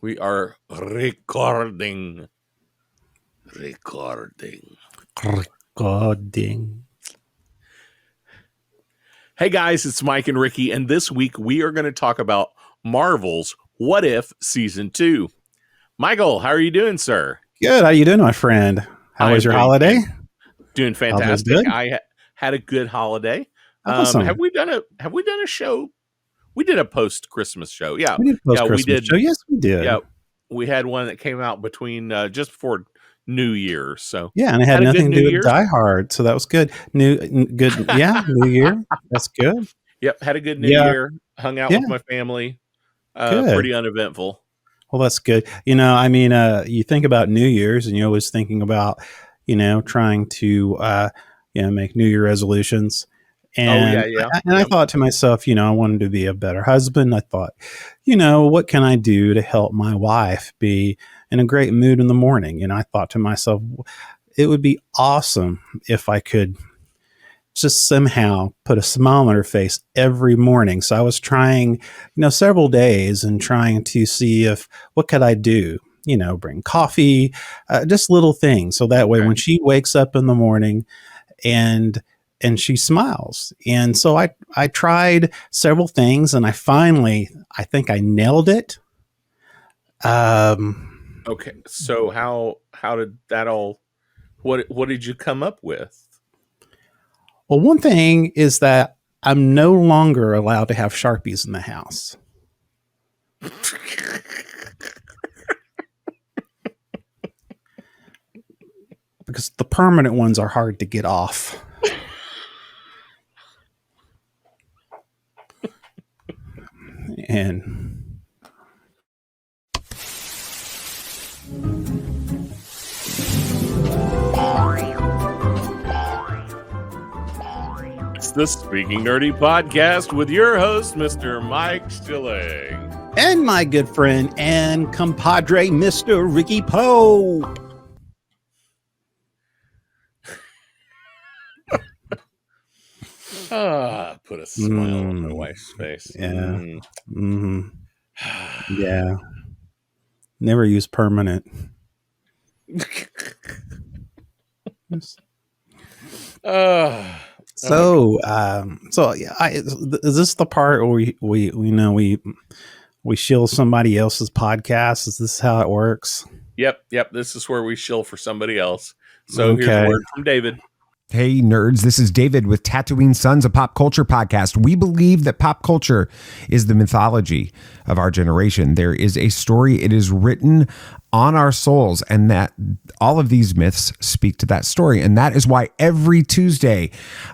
We are recording. Recording. Hey guys, it's Mike and Ricky, and this week we are going to talk about Marvel's What If Season 2. Michael, how are you doing, sir? Good. How you doing, my friend? How was your holiday? Doing fantastic. Good? I had a good holiday. Awesome. Have we done a show? We did a post-Christmas show. Yeah. We did post-Christmas show. Yes, we did. Yeah. We had one that came out between just before New Year. So yeah, and it had nothing to do with Die Hard, so that was good. Good. Yeah, New Year. That's good. Yep, had a good New Year. Hung out with my family. Pretty uneventful. Well, that's good. You think about New Year's, and you're always thinking about, trying to, make New Year resolutions. And, I thought to myself, I wanted to be a better husband. I thought, what can I do to help my wife be in a great mood in the morning? I thought to myself, it would be awesome if I could just somehow put a smile on her face every morning. So I was trying, several days and trying to see what could I do? Bring coffee, just little things. So that way, when she wakes up in the morning and she smiles. And so I tried several things, and I think I nailed it. Okay. So how did that all, what did you come up with? Well, one thing is that I'm no longer allowed to have Sharpies in the house. Because the permanent ones are hard to get off. And it's the Speaking Nerdy podcast with your host, Mr. Mike Stilling. And my good friend and compadre, Mr. Ricky Pope. Put a smile on my wife's face. Yeah. Yeah. Never use permanent. So yeah, is this the part where we shill somebody else's podcast? Is this how it works? Yep. This is where we shill for somebody else. So Here's a word from David. Hey, nerds, this is David with Tatooine Sons, a pop culture podcast. We believe that pop culture is the mythology of our generation. There is a story, it is written on our souls, and that all of these myths speak to that story. And that is why every Tuesday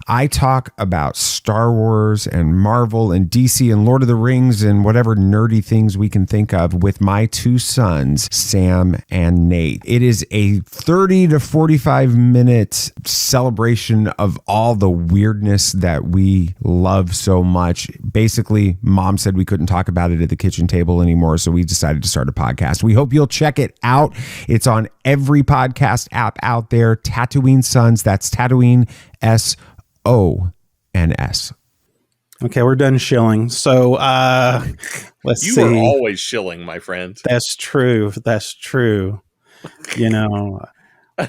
I talk about Star Wars and Marvel and DC and Lord of the Rings and whatever nerdy things we can think of with my two sons, Sam and Nate. It is a 30 to 45 minute celebration of all the weirdness that we love so much. Basically, Mom said we couldn't talk about it at the kitchen table anymore, so we decided to start a podcast. We hope you'll check it out. It's on every podcast app out there. Tatooine Sons. That's Tatooine SONS. Okay, we're done shilling. So let's see. You are always shilling, my friend. That's true.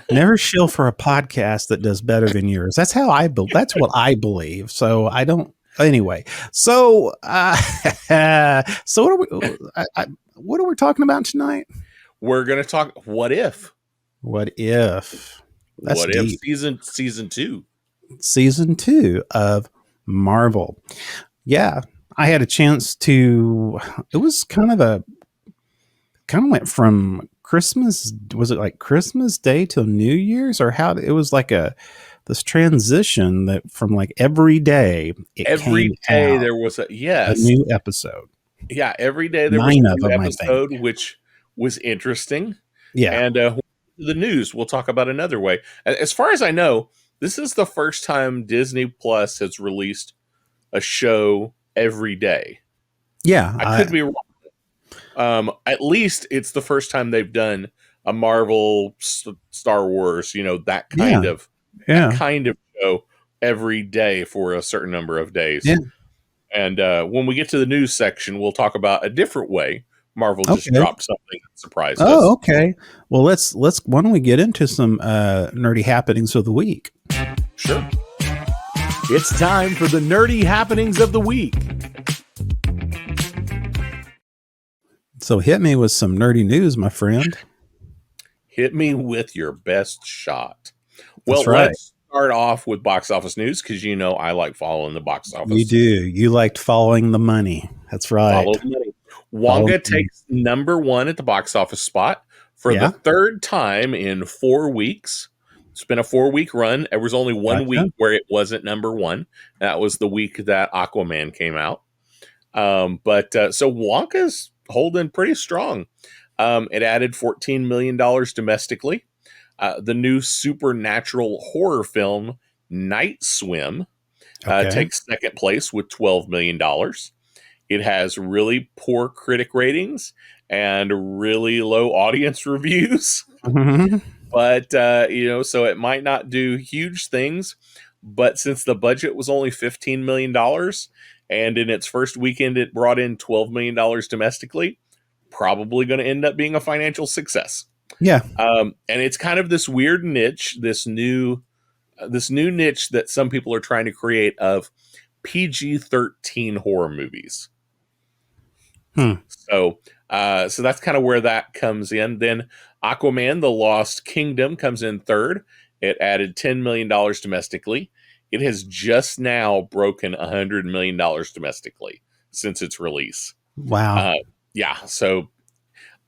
Never shill for a podcast that does better than yours. That's how that's what I believe. So I don't. Anyway, so what are we talking about tonight? We're going to talk what if. What if? That's what deep. If season 2. Season 2 of Marvel. Yeah, I had a chance to. It was kind of went from Christmas. Was it like Christmas Day till New Year's, or how? It was like this transition that from like every day. Every day there was a new episode. Yeah, every day there was a new episode, which was interesting. Yeah, and the news. We'll talk about another way. As far as I know, this is the first time Disney Plus has released a show every day. Yeah, I could be wrong. At least it's the first time they've done a Marvel, Star Wars, that kind of show every day for a certain number of days. Yeah. And when we get to the news section, we'll talk about a different way Marvel just dropped something that surprised us. Oh, okay. Well, let's why don't we get into some nerdy happenings of the week? Sure. It's time for the nerdy happenings of the week. So hit me with some nerdy news, my friend. Hit me with your best shot. Well, let's start off with box office news because I like following the box office. You do. You liked following the money. That's right. Follow the money. Wonka takes number one at the box office spot for the third time in 4 weeks. It's been a 4-week run. There was only one week where it wasn't number one. That was the week that Aquaman came out. So Wonka's holding pretty strong. It added $14 million domestically. The new supernatural horror film Night Swim takes second place with $12 million. It has really poor critic ratings and really low audience reviews. Mm-hmm. But, so it might not do huge things. But since the budget was only $15 million and in its first weekend it brought in $12 million domestically, probably going to end up being a financial success. Yeah. And it's kind of this weird niche, this new niche that some people are trying to create of PG-13 horror movies. So that's kind of where that comes in. Then Aquaman, The Lost Kingdom comes in third. It added $10 million domestically. It has just now broken $100 million domestically since its release. Wow. So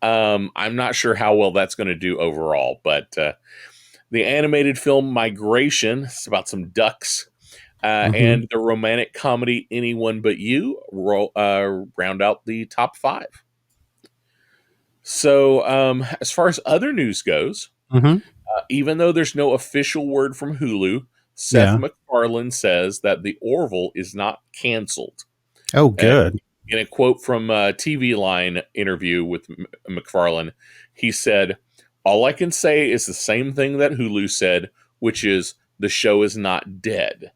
I'm not sure how well that's going to do overall, but the animated film Migration, it's about some ducks, and the romantic comedy Anyone But You round out the top 5. So as far as other news goes, even though there's no official word from Hulu, Seth MacFarlane says that The Orville is not canceled. Oh, good. In a quote from a TV Line interview with MacFarlane, he said, "All I can say is the same thing that Hulu said, which is the show is not dead.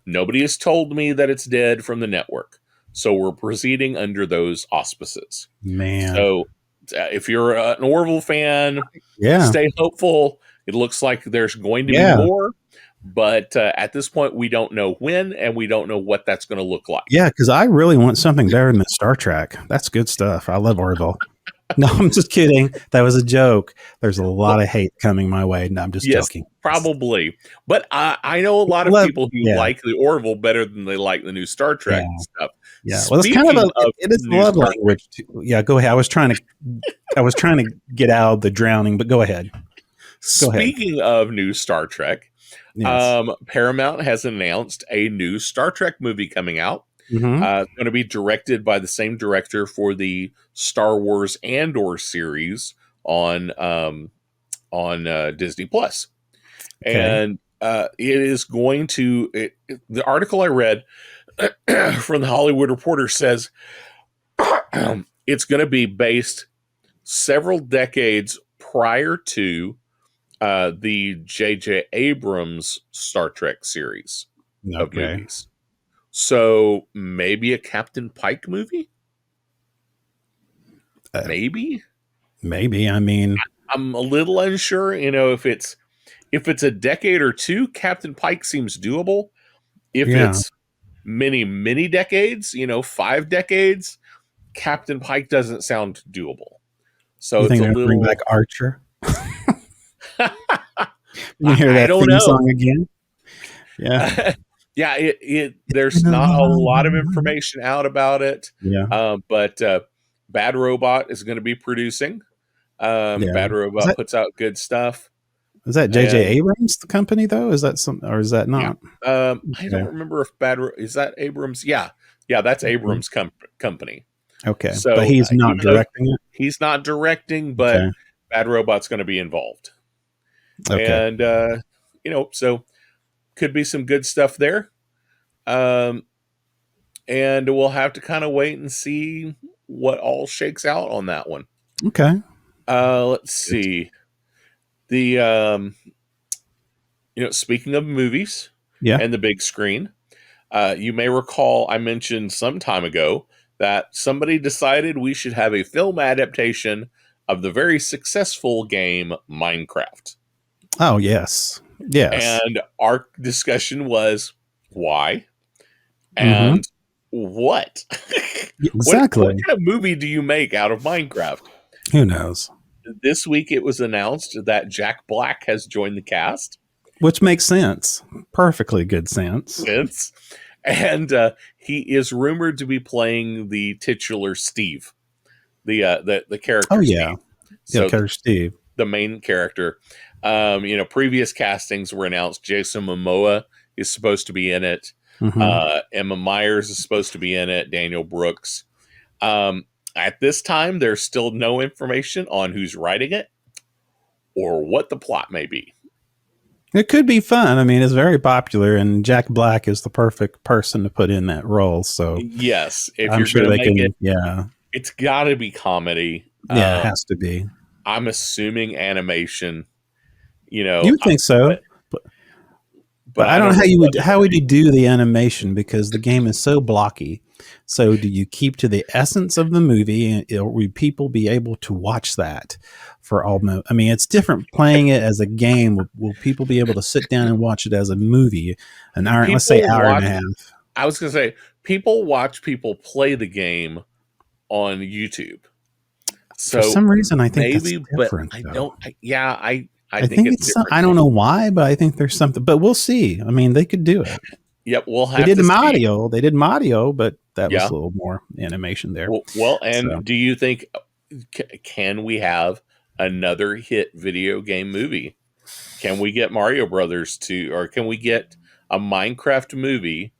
Nobody has told me that it's dead from the network. So we're proceeding under those auspices." Man. So if you're an Orville fan, stay hopeful. It looks like there's going to be more. But at this point, we don't know when, and we don't know what that's going to look like. Yeah, because I really want something better than Star Trek. That's good stuff. I love Orville. No, I'm just kidding. That was a joke. There's a lot of hate coming my way. No, I'm just joking. Probably. But I know a lot of people who like the Orville better than they like the new Star Trek stuff. Yeah, well, it's kind of it is love language. Yeah, go ahead. I was trying to get out of the drowning, but go ahead. Speaking of new Star Trek, Paramount has announced a new Star Trek movie coming out. It's going to be directed by the same director for the Star Wars Andor series on Disney Plus, and it is going to. The article I read from the Hollywood Reporter says it's going to be based several decades prior to the J.J. Abrams Star Trek series of movies. So maybe a Captain Pike movie? Maybe. I mean, I'm a little unsure. If it's a decade or two, Captain Pike seems doable. If it's many decades, 5 decades, Captain Pike doesn't sound doable. So you think it's a little bring back Archer. You hear that theme song again? Yeah. There's not a lot of information out about it. But Bad Robot is going to be producing. Bad Robot puts out good stuff. Is that J.J. Abrams, the company, though? Is that some, or is that not? I don't remember if is that Abrams? Yeah, that's Abrams' company. Okay, so but he's not directing it. He's not directing, but Bad Robot's going to be involved. And so could be some good stuff there. And we'll have to kind of wait and see what all shakes out on that one. Okay. Let's see. The speaking of movies and the big screen, you may recall I mentioned some time ago that somebody decided we should have a film adaptation of the very successful game Minecraft. Oh, yes. Yes. And our discussion was why and what? Exactly. What kind of movie do you make out of Minecraft? Who knows? This week it was announced that Jack Black has joined the cast. Which makes sense. Perfectly good sense. And he is rumored to be playing the titular Steve, the character. Oh yeah, so character Steve, the main character. Previous castings were announced. Jason Momoa is supposed to be in it. Emma Myers is supposed to be in it. Daniel Brooks. At this time, there's still no information on who's writing it or what the plot may be. It could be fun. I mean, it's very popular, and Jack Black is the perfect person to put in that role. So yes, if I'm you're sure going they to make can. it, Yeah, it's got to be comedy. Yeah, it has to be. I'm assuming animation. You would think so, but I don't know how would you do the animation, because the game is so blocky. So do you keep to the essence of the movie, and will people be able to watch that for almost? I mean, it's different playing it as a game. Will people be able to sit down and watch it as a movie, an hour, let's say hour and a half? I was going to say, people watch people play the game on YouTube. So for some reason, I think maybe, that's different, but I though. don't. I think it's. I don't know why, but I think there's something. But we'll see. I mean, they could do it. Yep, we'll have. They did Mario. They did Mario, but that was a little more animation there. Well, and do you think can we have another hit video game movie? Can we get Mario Brothers or can we get a Minecraft movie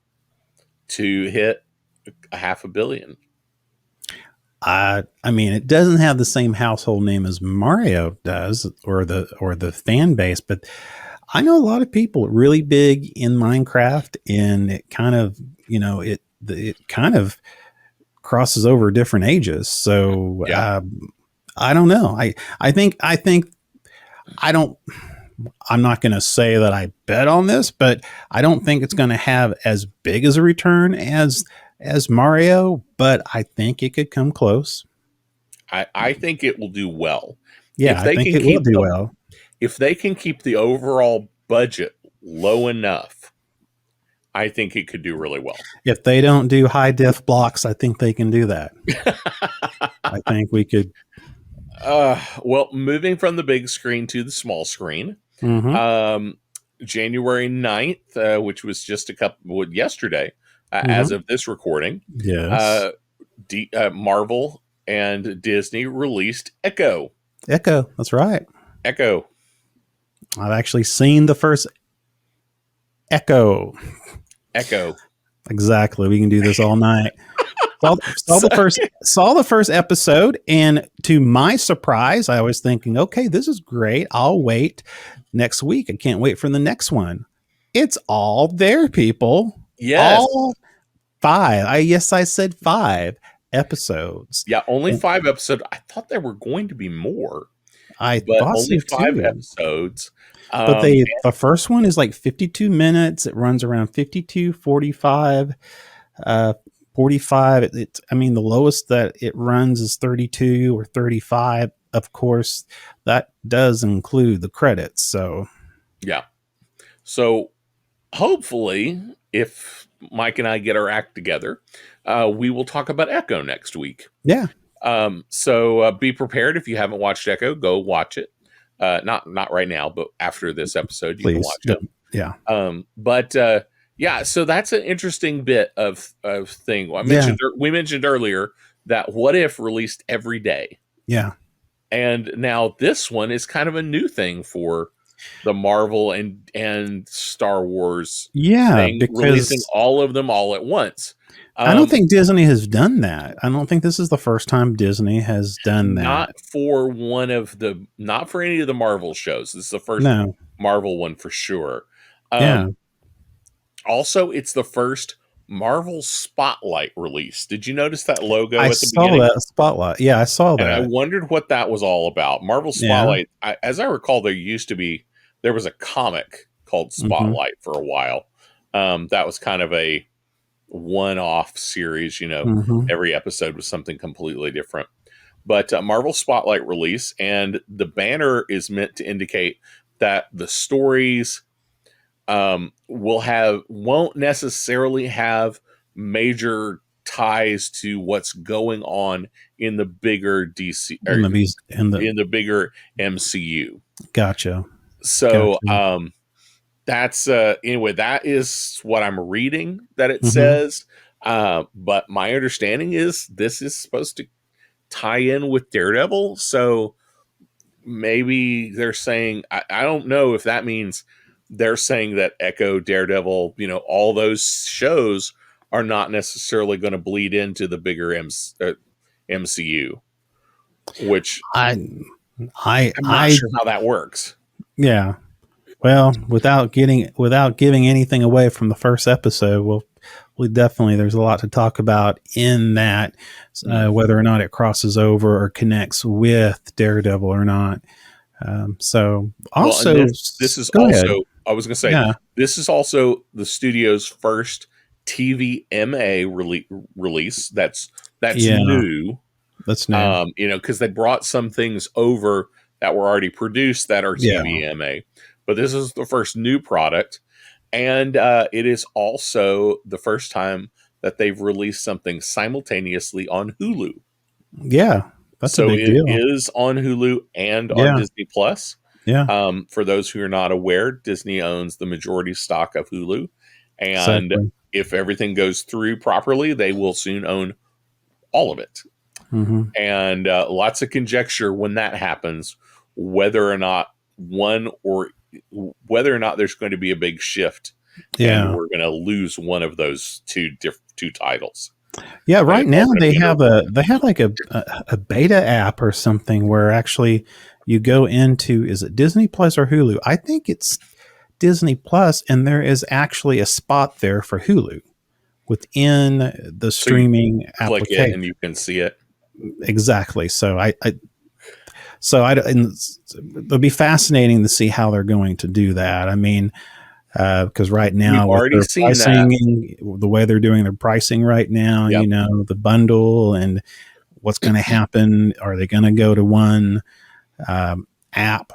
to hit $500 million? I mean, it doesn't have the same household name as Mario does, or the fan base, but I know a lot of people really big in Minecraft, and it kind of, it kind of crosses over different ages. So I don't know. I think I'm not going to say that I bet on this, but I don't think it's going to have as big as a return as Mario, but I think it could come close. I think it will do well. Yeah, I think it will do well. If they can keep the overall budget low enough, I think it could do really well. If they don't do high def blocks, I think they can do that. I think we could. Well, moving from the big screen to the small screen, January 9th, which was just yesterday, as of this recording, yes, Marvel and Disney released Echo. Echo, that's right. Echo. I've actually seen the first Echo. Exactly. We can do this all night. Saw the first episode, and to my surprise, I was thinking, okay, this is great. I'll wait next week. I can't wait for the next one. It's all there, people. Yes. All 5. I said 5 episodes. Yeah, only 5 episodes. I thought there were going to be more. But only 5 episodes. But the first one is like 52 minutes. It runs around 52, 45, 45. I mean, the lowest that it runs is 32 or 35. Of course, that does include the credits. So, yeah. So, hopefully, if Mike and I get our act together, we will talk about Echo next week. Yeah. So be prepared. If you haven't watched Echo, go watch it. Not right now, but after this episode, you can watch it. Yeah. So that's an interesting bit of thing. We mentioned earlier that What If released every day. Yeah. And now this one is kind of a new thing for the Marvel and Star Wars. Thing, because releasing all of them all at once. I don't think Disney has done that. I don't think this is the first time Disney has done that. Not for any of the Marvel shows. This is the first Marvel one for sure. Also, it's the first Marvel Spotlight release. Did you notice that logo at the beginning? I saw that Spotlight. Yeah, I saw that. And I wondered what that was all about. Marvel Spotlight, as I recall, there was a comic called Spotlight for a while. That was kind of a one-off series. Every episode was something completely different. But Marvel Spotlight release, and the banner is meant to indicate that the stories won't necessarily have major ties to what's going on in the bigger DC in the bigger MCU. Gotcha. So that's anyway, that is what I'm reading that it says. But my understanding is this is supposed to tie in with Daredevil. So maybe they're saying, I don't know if that means they're saying that Echo, Daredevil, all those shows are not necessarily going to bleed into the bigger MCU, which I'm not sure how that works. Yeah. Well, without giving anything away from the first episode, we definitely, there's a lot to talk about in that, whether or not it crosses over or connects with Daredevil or not. So also, this is also ahead. I was going to say, this is also the studio's first TVMA release. That's new. That's new. Because they brought some things over that were already produced that are TVMA, but this is the first new product, and it is also the first time that they've released something simultaneously on Hulu. Yeah, that's a big deal. It is on Hulu and on Disney Plus. Yeah. For those who are not aware, Disney owns the majority stock of Hulu, and if everything goes through properly, they will soon own all of it. And lots of conjecture when that happens, whether or not there's going to be a big shift, and we're going to lose one of those two titles. Yeah, right now they have like a beta app or something where actually you go into, is it Disney Plus or Hulu? I think it's Disney Plus, and there is actually a spot there for Hulu within the streaming application. Click it and you can see it. Exactly. So it'll be fascinating to see how they're going to do that. I mean, because right now, we've already seen the way they're doing their pricing right now, the bundle and what's going to happen. Are they going to go to one app?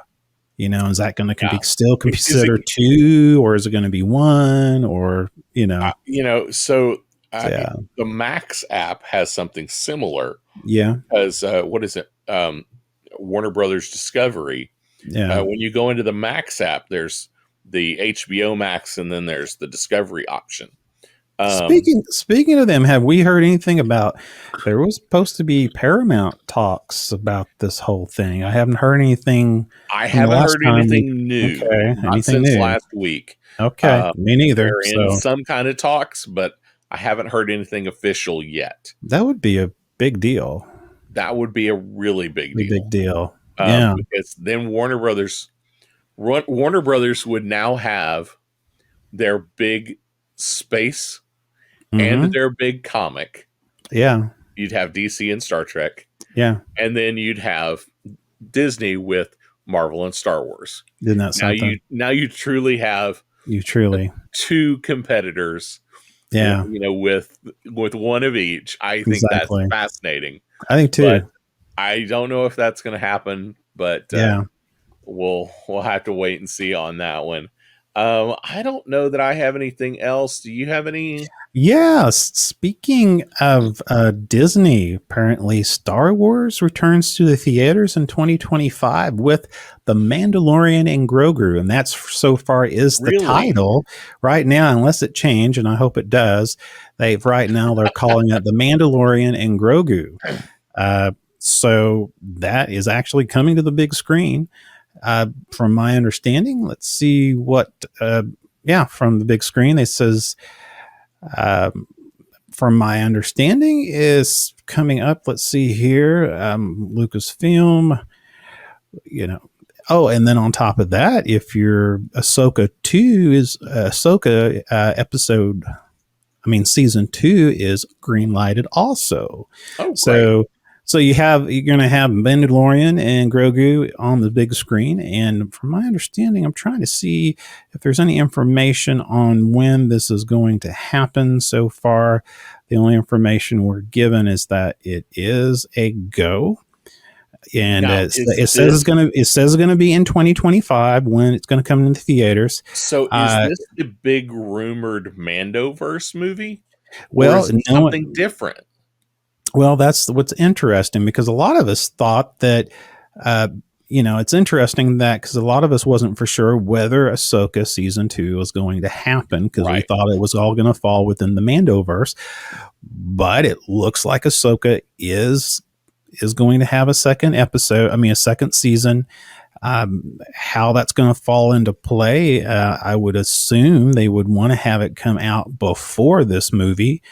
Is that going to still consider two, or is it going to be one, or So the Max app has something similar. Yeah. As what is it? Warner Brothers Discovery. Yeah. When you go into the Max app, there's the HBO Max, and then there's the Discovery option. Speaking of them, have we heard anything about? There was supposed to be Paramount talks about this whole thing. I haven't heard anything. I haven't heard anything new. Okay, not since last week. Okay, me neither. They're in some kind of talks, but I haven't heard anything official yet. That would be a big deal. That would be a really big deal. Big deal. Because then Warner Brothers would now have their big space and their big comic. Yeah. You'd have DC and Star Trek. Yeah. And then you'd have Disney with Marvel and Star Wars. Isn't that something? Now you truly have two competitors. Yeah. With one of each. I think that's fascinating. I think too. But I don't know if that's going to happen, but we'll have to wait and see on that one. I don't know that I have anything else. Do you have any? Yeah. Speaking of Disney, apparently Star Wars returns to the theaters in 2025 with The Mandalorian and Grogu. And that's so far is the title right now, unless it changed, and I hope it does. They're calling it The Mandalorian and Grogu. So that is actually coming to the big screen. From my understanding, let's see what, from the big screen, it says, from my understanding is coming up. Let's see here. Lucasfilm, and then on top of that, if you're Ahsoka 2 is Ahsoka season 2 is green lighted also. Oh, so So you're going to have Mandalorian and Grogu on the big screen, and from my understanding, I'm trying to see if there's any information on when this is going to happen. So far, the only information we're given is that it is a go, and now, it says it's going to be in 2025 when it's going to come into theaters. So is this the big rumored Mandoverse movie? Well, or is it something different. Well, that's what's interesting, because a lot of us thought that, it's interesting that because a lot of us wasn't for sure whether Ahsoka season 2 was going to happen, because we thought it was all going to fall within the Mandoverse. But it looks like Ahsoka is going to have a second season. How that's going to fall into play, I would assume they would want to have it come out before this movie,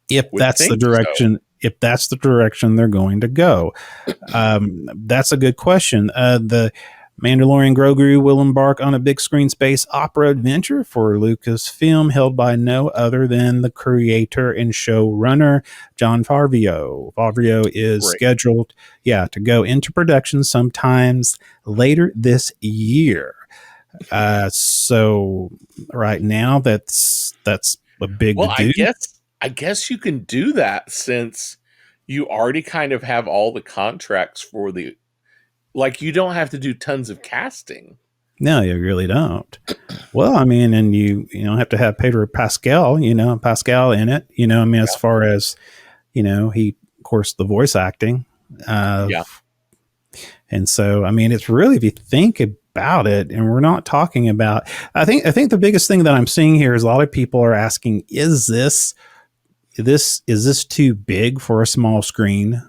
if that's the direction. So. If that's the direction they're going to go. That's a good question. The Mandalorian Grogu will embark on a big screen space opera adventure for Lucasfilm, held by no other than the creator and showrunner, Jon Favreau. Favreau is scheduled, to go into production sometimes later this year. So right now, that's a big to-do. I guess you can do that since you already kind of have all the contracts for you don't have to do tons of casting. No, you really don't. Well, and you have to have Pedro Pascal in it, as far as, he, of course, the voice acting. And so, it's really, if you think about it, and we're not talking about, I think the biggest thing that I'm seeing here is a lot of people are asking, is this too big for a small screen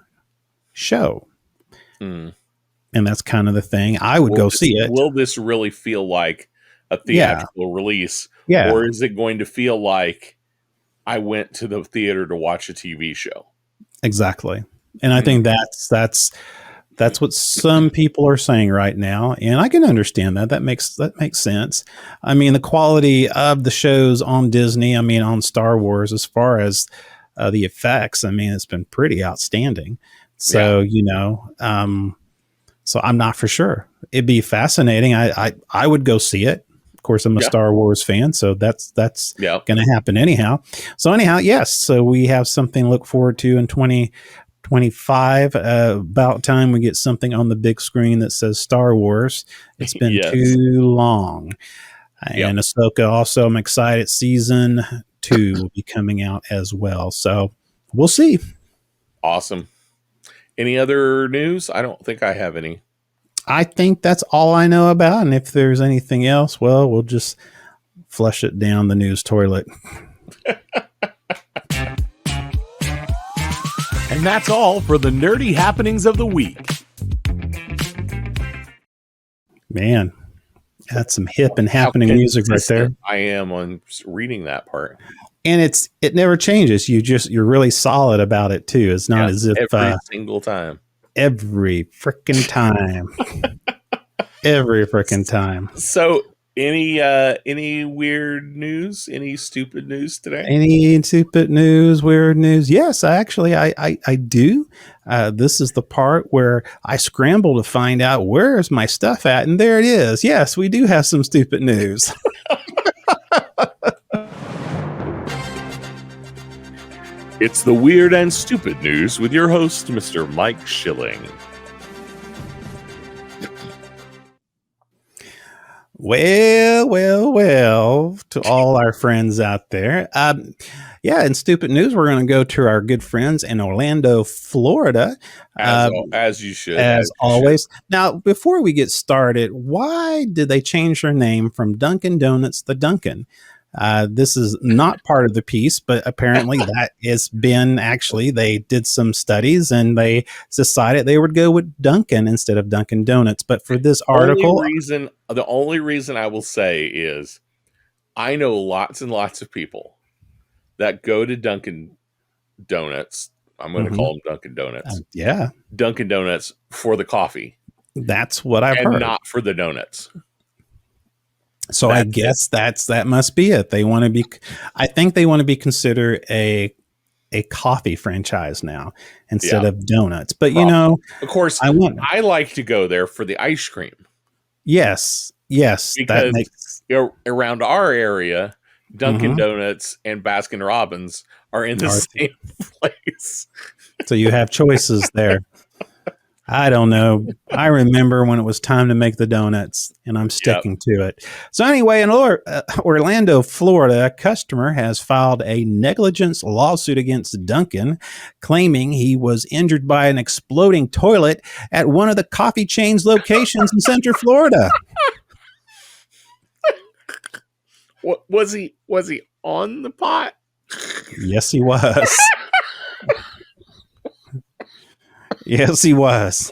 show? And that's kind of the thing. I would go see it. Will this really feel like a theatrical release? Yeah. Or is it going to feel like I went to the theater to watch a TV show? Exactly. And I think that's what some people are saying right now. And I can understand that. That makes sense. The quality of the shows on Disney, on Star Wars, as far as the effects, it's been pretty outstanding. So, so I'm not for sure. It'd be fascinating. I would go see it. Of course, I'm a Star Wars fan, so that's going to happen anyhow. So anyhow, yes. So we have something to look forward to in 2025. About time we get something on the big screen that says Star Wars. It's been too long. And Ahsoka also, I'm excited. Season 2 will be coming out as well. So we'll see. Awesome. Any other news? I don't think I have any. I think that's all I know about. And if there's anything else, well, we'll just flush it down the news toilet. And that's all for the nerdy happenings of the week. Man, that's some hip and happening music right there. I am on reading that part. And it never changes. You're really solid about it too. It's not as if every single time. Every freaking time. Every freaking time. So any weird news? Any stupid news today? Any stupid news, weird news? Yes, actually, I do. This is the part where I scramble to find out where is my stuff at, and there it is. Yes, we do have some stupid news. It's the weird and stupid news with your host, Mr. Mike Schilling. Well, to all our friends out there. In stupid news, we're going to go to our good friends in Orlando, Florida. As you should. As always. Now, before we get started, why did they change their name from Dunkin' Donuts to Dunkin'? This is not part of the piece, but apparently that has been they did some studies and they decided they would go with Dunkin' instead of Dunkin' Donuts. But for this article, the only reason I will say is I know lots and lots of people that go to Dunkin' Donuts. I'm going to call them Dunkin' Donuts. Dunkin' Donuts for the coffee. That's what I've heard. Not for the donuts. So I guess that must be it. They want to be, I think they want to be considered a a coffee franchise now instead of donuts. But of course, I like to go there for the ice cream. Yes, because that makes around our area, Dunkin' Donuts and Baskin Robbins are in the same place. So you have choices there. I don't know. I remember when it was time to make the donuts, and I'm sticking to it. So anyway, in Orlando, Florida, a customer has filed a negligence lawsuit against Dunkin', claiming he was injured by an exploding toilet at one of the coffee chain's locations in Central Florida. Was he on the pot? Yes, he was. Yes, he was.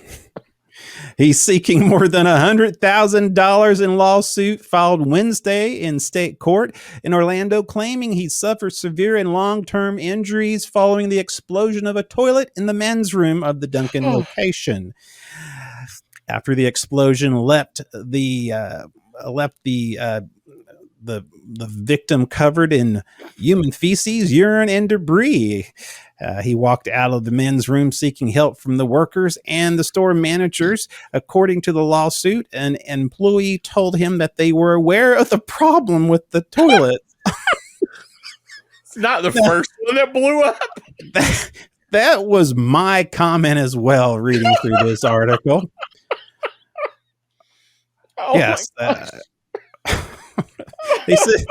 He's seeking more than $100,000 in lawsuit filed Wednesday in state court in Orlando, claiming he suffered severe and long-term injuries following the explosion of a toilet in the men's room of the Dunkin' location. After the explosion left the victim covered in human feces, urine, and debris. He walked out of the men's room seeking help from the workers and the store managers. According to the lawsuit, an employee told him that they were aware of the problem with the toilet. It's not the first one that blew up. That was my comment as well, reading through this article. Yes. They said,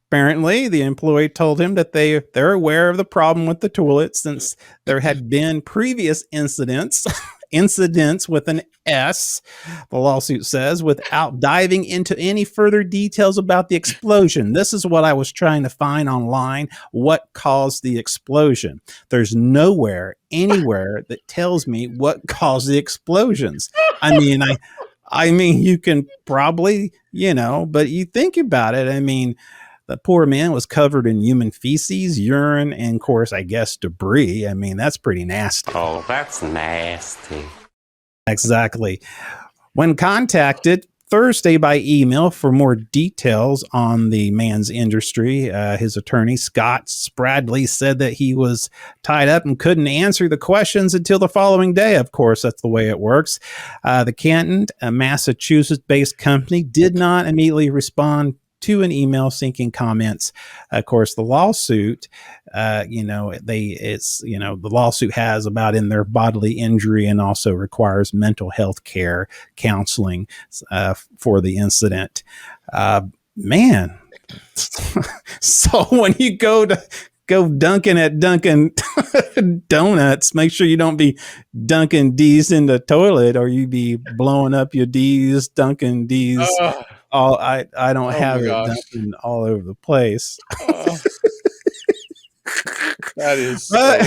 apparently, the employee told him that they're aware of the problem with the toilet since there had been previous incidents with an S, the lawsuit says, without diving into any further details about the explosion. This is what I was trying to find online. What caused the explosion? There's nowhere, anywhere that tells me what caused the explosions. I mean, you can probably, but you think about it. I mean, the poor man was covered in human feces, urine, and, of course, I guess, debris. I mean, that's pretty nasty. Oh, that's nasty. Exactly. When contacted Thursday by email for more details on the man's industry, his attorney, Scott Spradley, said that he was tied up and couldn't answer the questions until the following day. Of course, that's the way it works. The Canton, a Massachusetts-based company, did not immediately respond to an email seeking comments. Of course, the lawsuit, the lawsuit has about in their bodily injury and also requires mental health care counseling for the incident. Man, so when you go dunking at Dunkin' Donuts, make sure you don't be dunking D's in the toilet, or you be blowing up your D's, Dunkin' D's. I don't have it dunking all over the place. That is so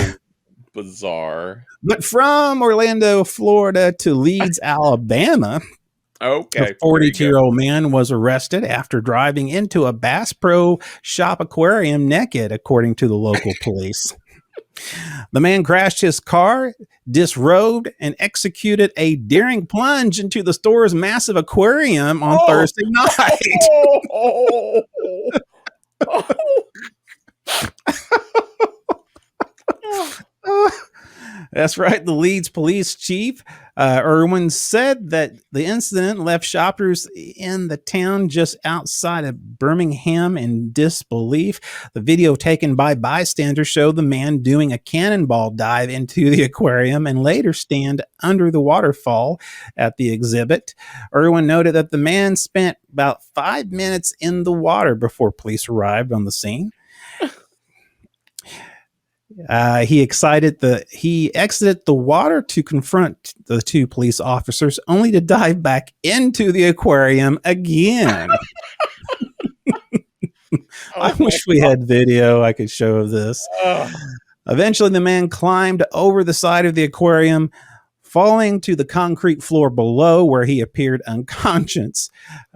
bizarre. But from Orlando, Florida to Leeds, Alabama, okay, a 42-year-old man was arrested after driving into a Bass Pro Shop aquarium naked, according to the local police. The man crashed his car, disrobed, and executed a daring plunge into the store's massive aquarium on Thursday night. That's right. The Leeds police chief, Irwin, said that the incident left shoppers in the town just outside of Birmingham in disbelief. The video taken by bystanders showed the man doing a cannonball dive into the aquarium and later stand under the waterfall at the exhibit. Irwin noted that the man spent about 5 minutes in the water before police arrived on the scene. He exited the water to confront the two police officers, only to dive back into the aquarium again. I wish we had video I could show of this. Eventually, the man climbed over the side of the aquarium, falling to the concrete floor below, where he appeared unconscious.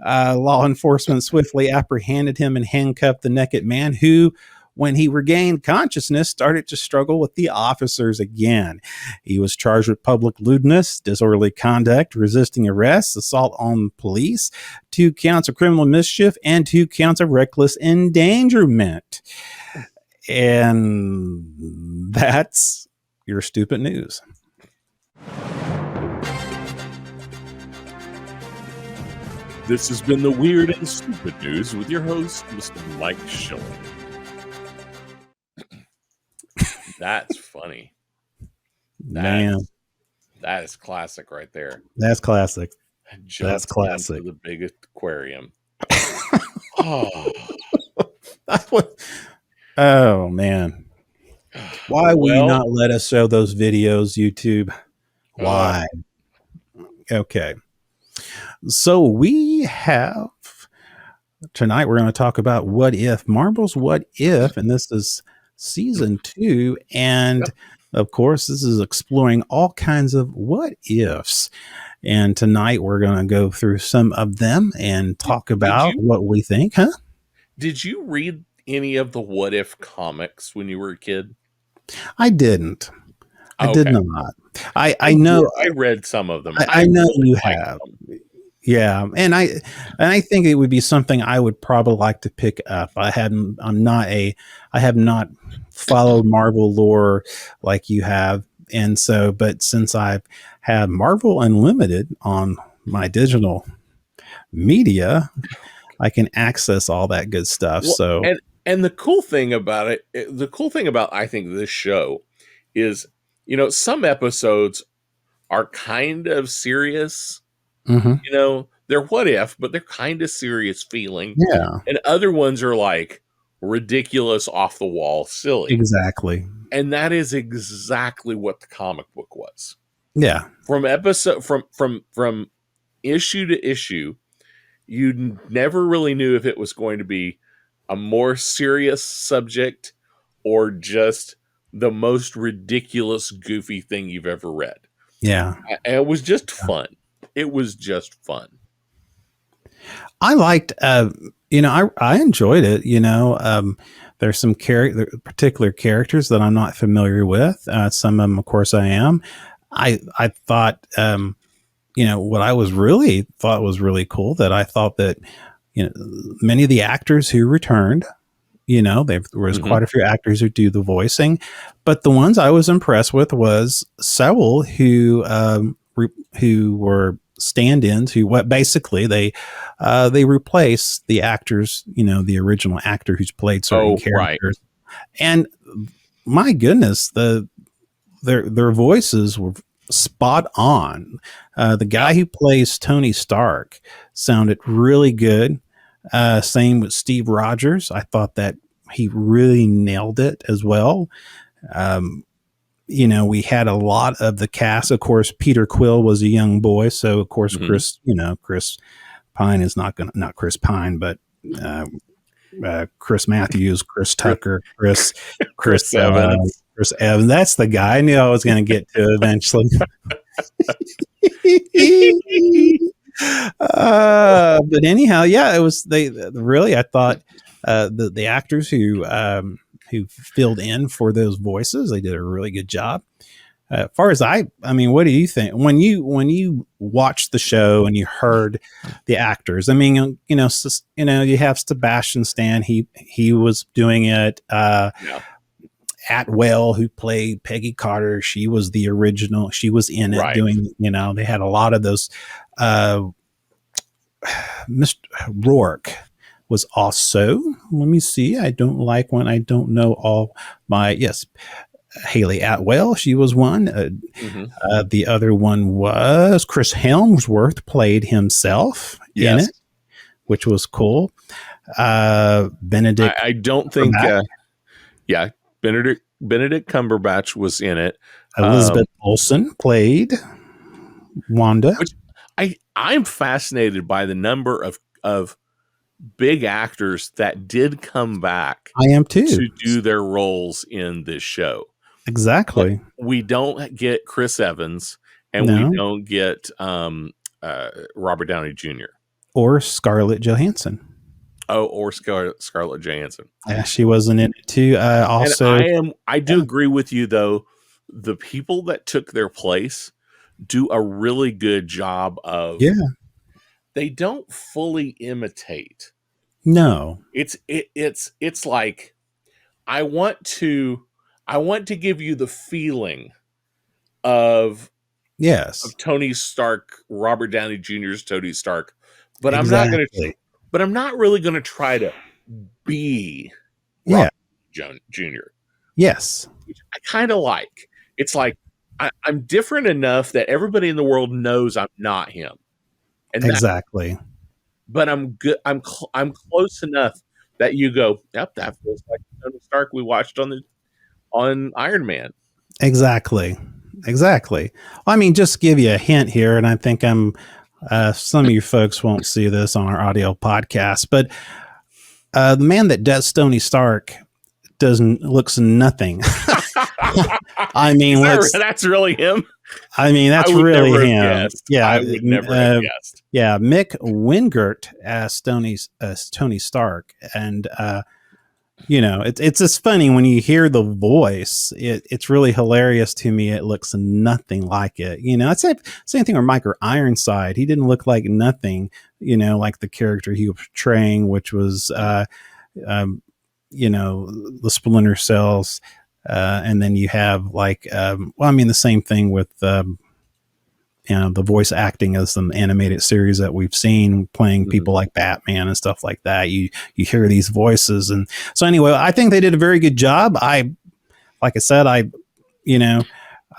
Law enforcement swiftly apprehended him and handcuffed the naked man, who, when he regained consciousness, started to struggle with the officers again. He was charged with public lewdness, disorderly conduct, resisting arrest, assault on police, 2 counts of criminal mischief, and 2 counts of reckless endangerment. And that's your stupid news. This has been the Weird and Stupid News with your host, Mr. Mike Schilling. That's funny. Man. That is classic right there. That's classic. That's classic. The big aquarium. Oh, man. Why will you not let us show those videos, YouTube? Why? Okay. So we have tonight, we're going to talk about What If, Marvel's What If, and this is season 2. And of course, this is exploring all kinds of what ifs. And tonight we're going to go through some of them and talk about what we think. Huh? Did you read any of the What If comics when you were a kid? I didn't. I did not. I know. I read some of them. I know really you have. Them. Yeah, and I think it would be something I would probably like to pick up. I have not followed Marvel lore like you have, and so, but since I've had Marvel Unlimited on my digital media, I can access all that good stuff. Well, and the cool thing about I think this show is, some episodes are kind of serious. Mm-hmm. They're what if, but they're kind of serious feeling. Yeah. And other ones are like ridiculous, off the wall, silly. Exactly. And that is exactly what the comic book was. Yeah. From issue to issue, you never really knew if it was going to be a more serious subject or just the most ridiculous, goofy thing you've ever read. Yeah. And it was just fun. It was just fun. I liked, I enjoyed it. There's some particular characters that I'm not familiar with. Some of them, of course, I am. I thought, what I was really thought was really cool, that I thought that, many of the actors who returned, there was quite a few actors who do the voicing, but the ones I was impressed with was several who were stand-ins who basically they replace the actors, the original actor who's played certain characters. Right. And my goodness, their voices were spot on. The guy who plays Tony Stark sounded really good. Same with Steve Rogers. I thought that he really nailed it as well. We had a lot of the cast. Of course, Peter Quill was a young boy. So, of course, Chris Pine is not Chris Pine, but Chris Matthews, Chris Tucker, Chris Evans. Chris Evans. That's the guy I knew I was going to get to eventually. But anyhow, yeah, it was, I thought the actors who filled in for those voices, they did a really good job. As far as what do you think when you watched the show and you heard the actors? You have Sebastian Stan. He was doing it. Atwell, who played Peggy Carter, she was the original. She was in it doing. They had a lot of those. Mr. Rourke was also, let me see, I don't like when I don't know all my, yes, Haley Atwell, she was one. The other one was Chris Helmsworth played himself in it, which was cool. Benedict. I don't think, Benedict Cumberbatch was in it. Elizabeth Olsen played Wanda. Which I'm fascinated by the number of big actors that did come back. I am too. To do their roles in this show. Exactly. Like, we don't get Chris Evans, and we don't get Robert Downey Jr. or Scarlett Johansson. Oh, or Scarlett Johansson. Yeah, she wasn't in it too. Also, I do agree with you though. The people that took their place do a really good job of. Yeah. They don't fully imitate. No, It's like I want to give you the feeling of Tony Stark, Robert Downey Jr.'s Tony Stark, but exactly. I'm not really going to try to be Robert Jr. Yes, which I kind of like. It's like I'm different enough that everybody in the world knows I'm not him, and exactly. But I'm good. I'm close enough that you go, yep, that feels like Tony Stark we watched on Iron Man. Exactly. Well, I mean, just give you a hint here, and I think some of you folks won't see this on our audio podcast, but the man that does Tony Stark looks nothing. I mean, that's really him. I mean, that's really him. Guessed. Yeah, I would never have guessed. Yeah, Mick Wingert as Tony Stark, and it's just funny when you hear the voice. It's really hilarious to me. It looks nothing like it. I'd say same thing with Michael Ironside. He didn't look like nothing. Like the character he was portraying, which was the Splinter Cells. And then you have the same thing with, the voice acting as some animated series that we've seen playing people like Batman and stuff like that. You hear these voices. And so anyway, I think they did a very good job. Like I said, I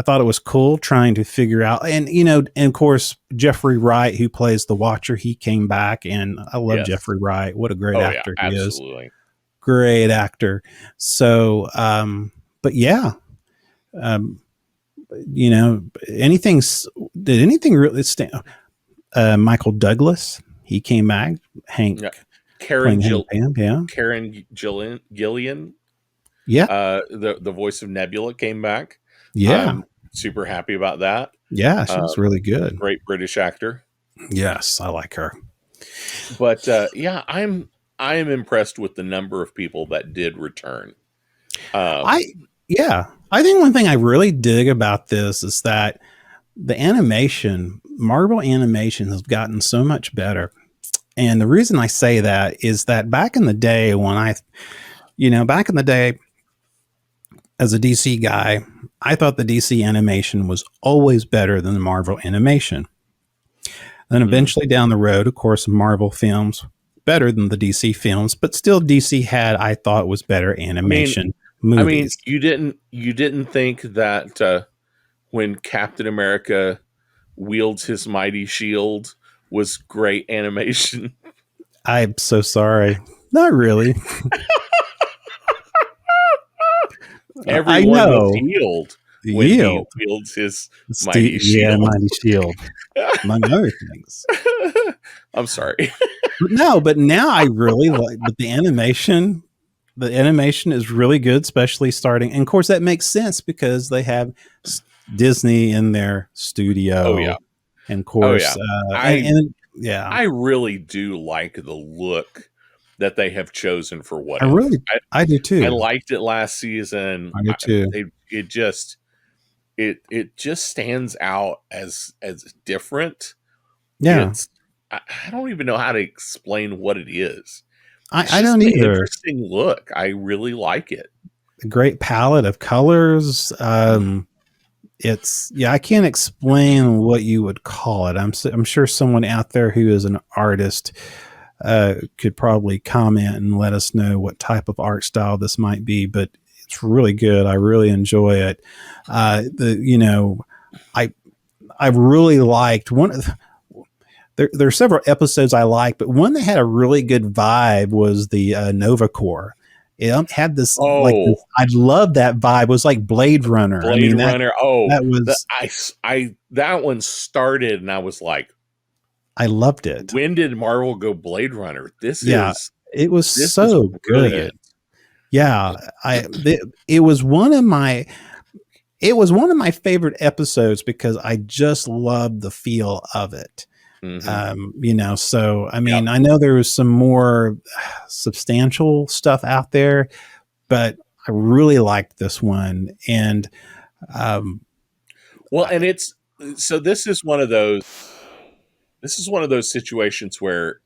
thought it was cool trying to figure out, and of course, Jeffrey Wright, who plays the Watcher, he came back, and I love Jeffrey Wright. What a great actor he is. Great actor. So, but yeah, did anything really stand? Michael Douglas, he came back. Hank, Karen Gillian, the voice of Nebula came back. Yeah, super happy about that. Yeah, she was really good. Great British actor. Yes, I like her. But I am impressed with the number of people that did return. I think one thing I really dig about this is that the animation, Marvel animation, has gotten so much better. And the reason I say that is that back in the day as a DC guy, I thought the DC animation was always better than the Marvel animation. Then eventually down the road, of course, Marvel films better than the DC films, but still DC had, I thought, was better animation. Movies. I mean, you didn't think that when Captain America wields his mighty shield was great animation? I'm so sorry. Not really. Everyone was healed when he wields his mighty shield. Yeah, mighty shield. Among other things. I'm sorry. But now I really like the animation. The animation is really good, especially starting. And of course, that makes sense because they have Disney in their studio. Oh, yeah. And of course, I really do like the look that they have chosen for what I do too. I liked it last season. I do too. It just stands out as different. Yeah. I don't even know how to explain what it is. I don't either. Interesting look. I really like it. A great palette of colors. I can't explain what you would call it. I'm sure someone out there who is an artist could probably comment and let us know what type of art style this might be, but it's really good. I really enjoy it. I really liked one of there are several episodes I like, but one that had a really good vibe was the Nova Corps. It had this I love that vibe. It was like Blade Runner. Runner. That was that one started, and I was like, I loved it. When did Marvel go Blade Runner? It was so good. Yeah, it was one of my favorite episodes because I just loved the feel of it. Mm-hmm. So I mean, I know there was some more substantial stuff out there, but I really liked this one. And and this is one of those situations where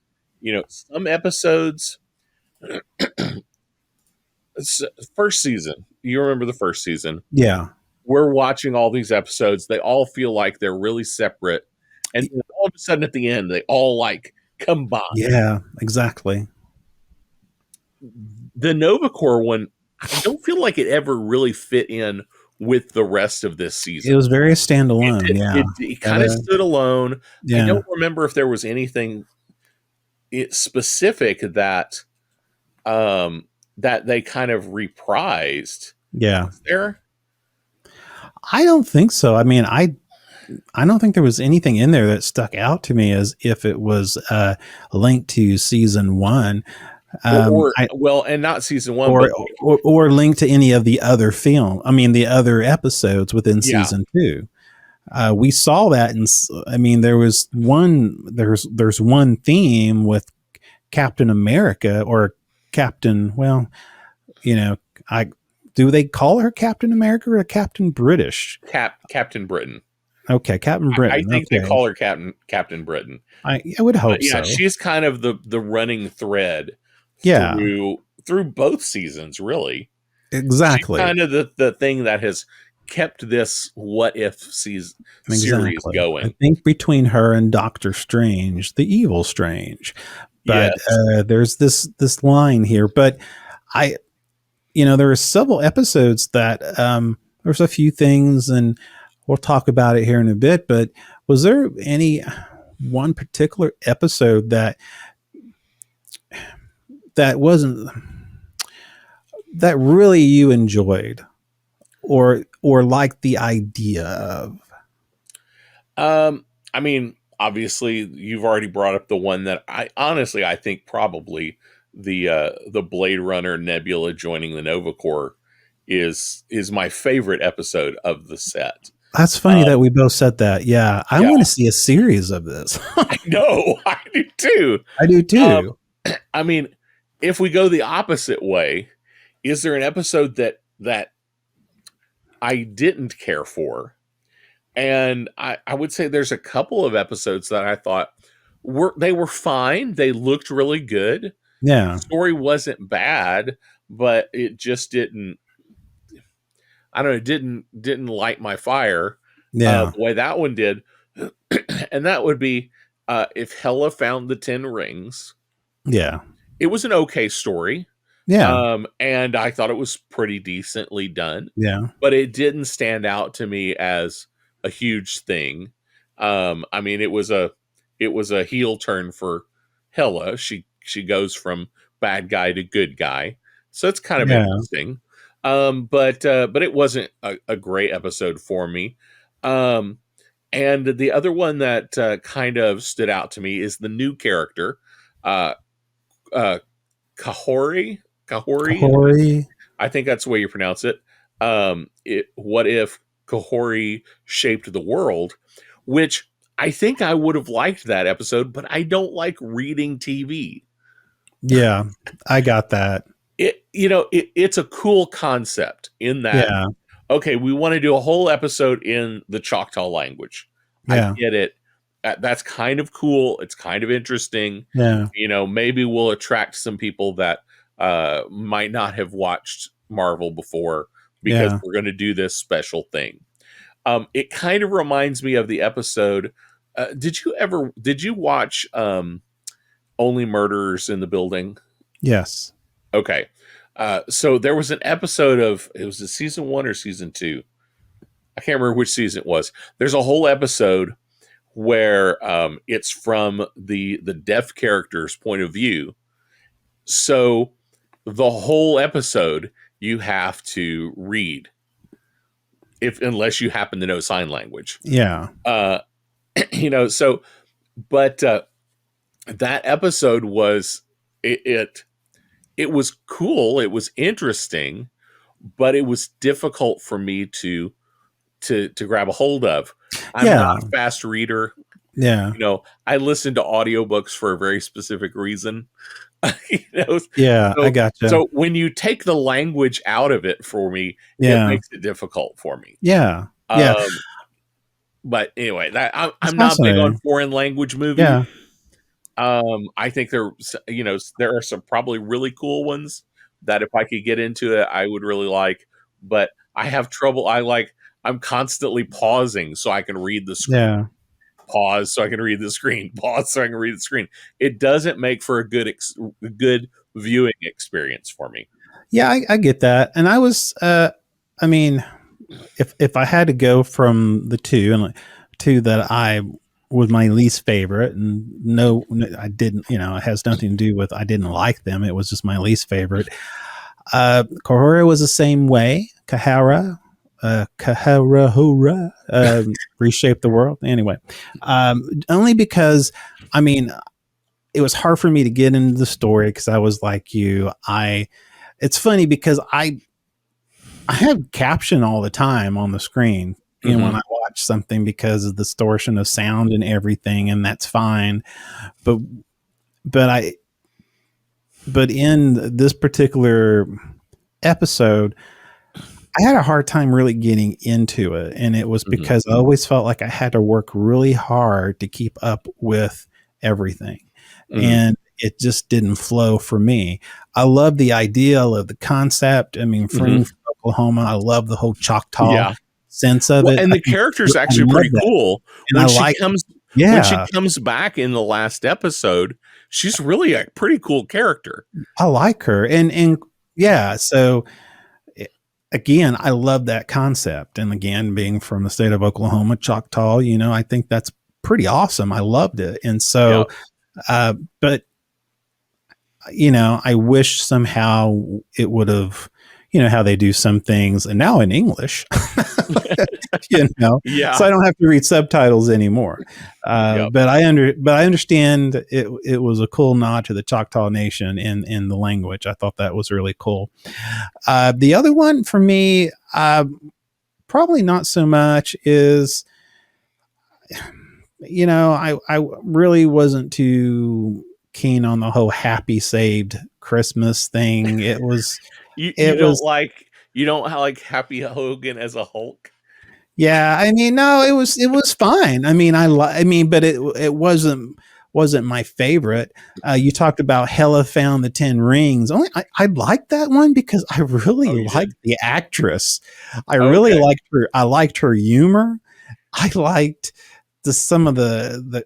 some episodes First season. You remember the first season? Yeah. We're watching all these episodes. They all feel like they're really separate. And then all of a sudden at the end, they all like combine. Yeah, exactly. The Nova Corps one, I don't feel like it ever really fit in with the rest of this season. It was very standalone. It kind of stood alone. Yeah. I don't remember if there was anything specific that that they kind of reprised. Yeah. Was there? I don't think so. I mean, I don't think there was anything in there that stuck out to me as if it was linked to season 1. And not season 1, or linked to any of the other film. I mean, the other episodes within season 2. We saw that, and I mean, there's one theme with Captain America or Captain. Well, do they call her Captain America or Captain British? Captain Britain. Okay, Captain Britain. I think they call her Captain Britain. I would hope so. She's kind of the running thread. Yeah. Through both seasons, really. Exactly. She's kind of the thing that has kept this What If series going. I think between her and Doctor Strange, the evil Strange. But there's this line here. But there are several episodes that there's a few things, and we'll talk about it here in a bit. But was there any one particular episode that really you enjoyed or liked the idea of? I mean, obviously you've already brought up the one that I think probably the Blade Runner Nebula joining the Nova Corps is my favorite episode of the set. That's funny that we both said that. Yeah. I want to see a series of this. I know. I do too. I mean, if we go the opposite way, is there an episode that I didn't care for? And I would say there's a couple of episodes that I thought were fine. They looked really good. Yeah. The story wasn't bad, but it just didn't light my fire the way that one did. And that would be if Hela found the 10 rings. Yeah. It was an okay story. Yeah. And I thought it was pretty decently done. Yeah. But it didn't stand out to me as a huge thing. I mean, it was a heel turn for Hela. She goes from bad guy to good guy. So it's kind of interesting. But it wasn't a great episode for me. And the other one that kind of stood out to me is the new character, Kahori. I think that's the way you pronounce it. What if Kahori shaped the world? Which I think I would have liked that episode, but I don't like reading TV. Yeah, I got that. It's a cool concept in that. Yeah. Okay, we want to do a whole episode in the Choctaw language. Yeah. I get it. That's kind of cool. It's kind of interesting. Yeah. Maybe we'll attract some people that might not have watched Marvel before because we're going to do this special thing. It kind of reminds me of the episode. Did you watch Only Murders in the Building? Yes. Okay. So there was an episode it was a season 1 or season 2. I can't remember which season it was. There's a whole episode where it's from the deaf character's point of view. So the whole episode you have to read unless you happen to know sign language. Yeah. But that episode was it was cool. It was interesting, but it was difficult for me to grab a hold of. I'm not a fast reader. Yeah. I listen to audiobooks for a very specific reason. Yeah, I gotcha. So when you take the language out of it for me, it makes it difficult for me. Yeah. Yeah. But anyway, I'm not big on foreign language movies. Yeah. I think there are some probably really cool ones, that if I could get into it, I would really like. But I have trouble. I'm constantly pausing so I can read the screen. Yeah. Pause so I can read the screen. Pause so I can read the screen. It doesn't make for a good viewing experience for me. Yeah, I get that. And I was, I mean, if I had to go from the two, and two that I was my least favorite, and no, I didn't, it has nothing to do with I didn't like them. It was just my least favorite. Kahara was the same way. Kahara, reshape the world. Anyway, only because, I mean, it was hard for me to get into the story because I was like you. It's funny because I have caption all the time on the screen, when I watch something because of the distortion of sound and everything, and that's fine. But in this particular episode, I had a hard time really getting into it, and it was because I always felt like I had to work really hard to keep up with everything, and it just didn't flow for me. I love the idea, I love the concept. I mean, from Oklahoma, I love the whole Choctaw sense of it, and the character's actually pretty cool. And when she comes back in the last episode, she's really a pretty cool character. I like her, and yeah, so. Again, I love that concept. And again, being from the state of Oklahoma, Choctaw, I think that's pretty awesome. I loved it. And so, but, I wish somehow it would have, how they do some things, and now in English, so I don't have to read subtitles anymore. But I understand it was a cool nod to the Choctaw Nation in the language. I thought that was really cool. The other one for me, probably not so much, is, I really wasn't too keen on the whole happy saved Christmas thing. It was. You don't like Happy Hogan as a Hulk? Yeah, I mean, no, it was fine. I mean, but it wasn't my favorite. You talked about Hela found the 10 rings. I liked that one because I really liked the actress. I really liked her. I liked her humor. I liked some of the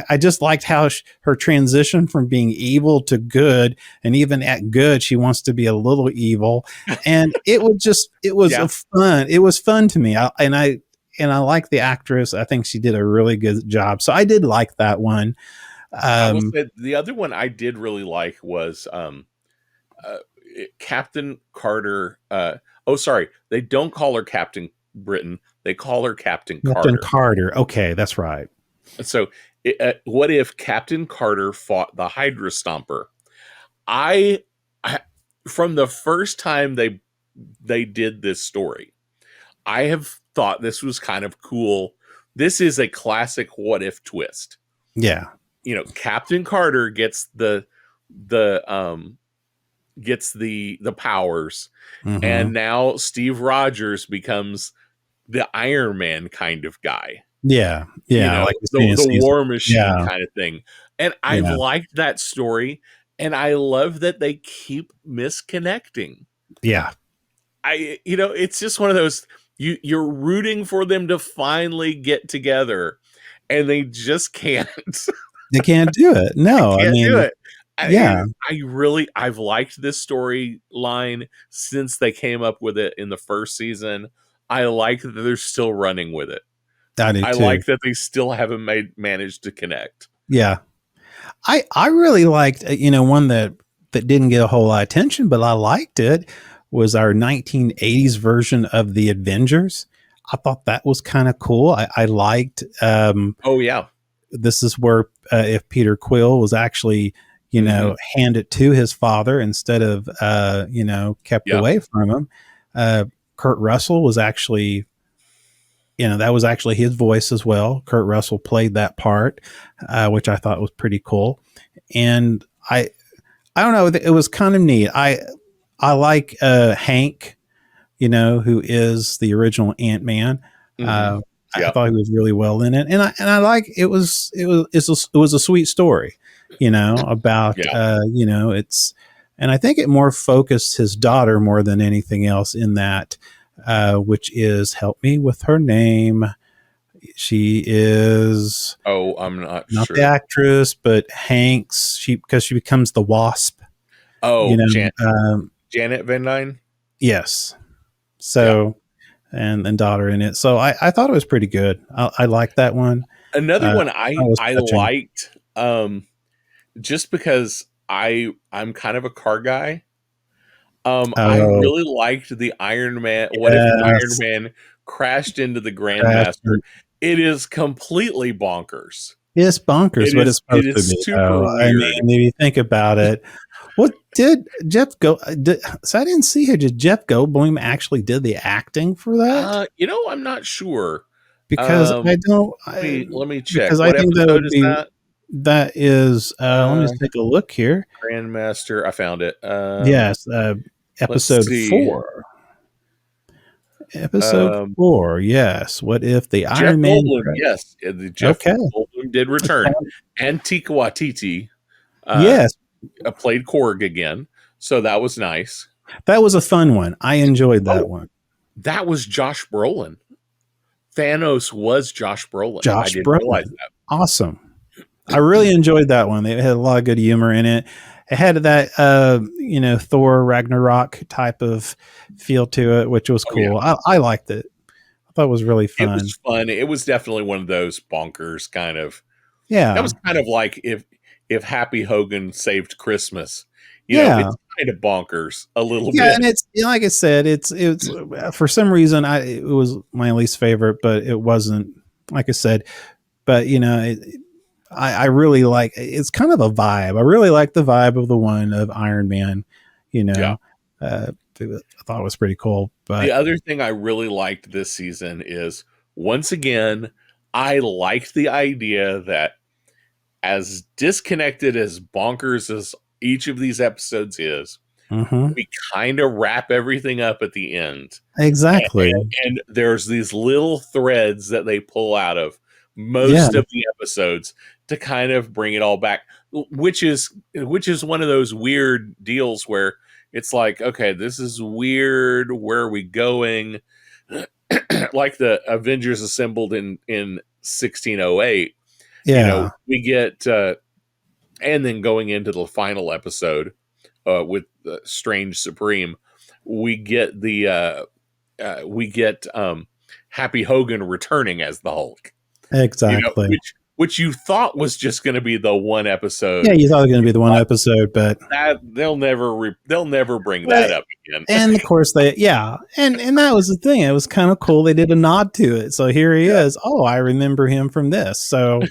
I just liked how her transition from being evil to good, and even at good she wants to be a little evil, and it was fun to me. I like the actress. I think she did a really good job, so I did like that one. I will say the other one I did really like was Captain Carter. They don't call her Captain Britain. They call her Captain Carter. Okay, that's right. So, what if Captain Carter fought the Hydra Stomper? I from the first time they did this story, I have thought this was kind of cool. This is a classic what if twist. Yeah, Captain Carter gets the powers, and now Steve Rogers becomes the Iron Man kind of guy. Yeah. Like the War Machine kind of thing. And I liked that story, and I love that they keep misconnecting. Yeah. It's just one of those, you're rooting for them to finally get together, and they just can't. They can't do it. No, do it. I've liked this storyline since they came up with it in the first season. I like that they're still running with it. I like that they still haven't managed to connect. Yeah. I really liked, one that didn't get a whole lot of attention, but I liked it, was our 1980s version of the Avengers. I thought that was kind of cool. I liked. This is where if Peter Quill was actually, handed to his father instead of, kept away from him. Kurt Russell was actually, that was actually his voice as well. Kurt Russell played that part, which I thought was pretty cool. And I don't know, it was kind of neat. I like Hank, who is the original Ant-Man. I thought he was really well in it, and I like it was a sweet story, about it's And I think it more focused his daughter more than anything else in that, which is, help me with her name. She is I'm not sure. The actress, but Hanks. Because she becomes the Wasp. Oh, Janet Van Dyne. Yes. So, and daughter in it. So I thought it was pretty good. I liked that one. Another one I liked, just because I'm kind of a car guy. I really liked the Iron Man. What if Iron Man crashed into the Grandmaster? It is completely bonkers. It's bonkers, but it's supposed to be. Super weird. I mean, if you think about it, what did Jeff go? So I didn't see here. Did Jeff Goldblum actually did the acting for that? I'm not sure because I don't. Let me check. Because what I think episode is that? That is. Let me take a look here. Grandmaster. I found it. Yes, episode 4. Episode 4, yes. What if the Jeff Iron Man? Goldblum, yes, Jeff Goldblum did return, and Taika Waititi, yes, played Korg again, so that was nice. That was a fun one. I enjoyed that one. That was Josh Brolin. Thanos was Josh Brolin. I didn't realize that. Awesome. I really enjoyed that one. They had a lot of good humor in it. It had that, Thor Ragnarok type of feel to it, which was cool. I liked it. I thought it was really fun. It was fun. It was definitely one of those bonkers kind of. Yeah. That was kind of like if Happy Hogan saved Christmas. It's kind of bonkers a little bit. Yeah, and it's like I said, it's for some reason it was my least favorite, but it wasn't, like I said. But I really like, it's kind of a vibe. I really like the vibe of the one of Iron Man, I thought it was pretty cool. But the other thing I really liked this season is, once again, I liked the idea that, as disconnected as bonkers as each of these episodes is, we kind of wrap everything up at the end. Exactly. And there's these little threads that they pull out of most of the episodes to kind of bring it all back, which is one of those weird deals where it's like, okay, this is weird. Where are we going? Like the Avengers assembled in 1608. Yeah. We get, and then going into the final episode with Strange Supreme, we get Happy Hogan returning as the Hulk. Exactly. Which you thought was just going to be the one episode. Yeah, you thought it was going to be the one episode, but they'll never bring that up again. And of course and that was the thing. It was kind of cool. They did a nod to it. So here he is. Oh, I remember him from this. So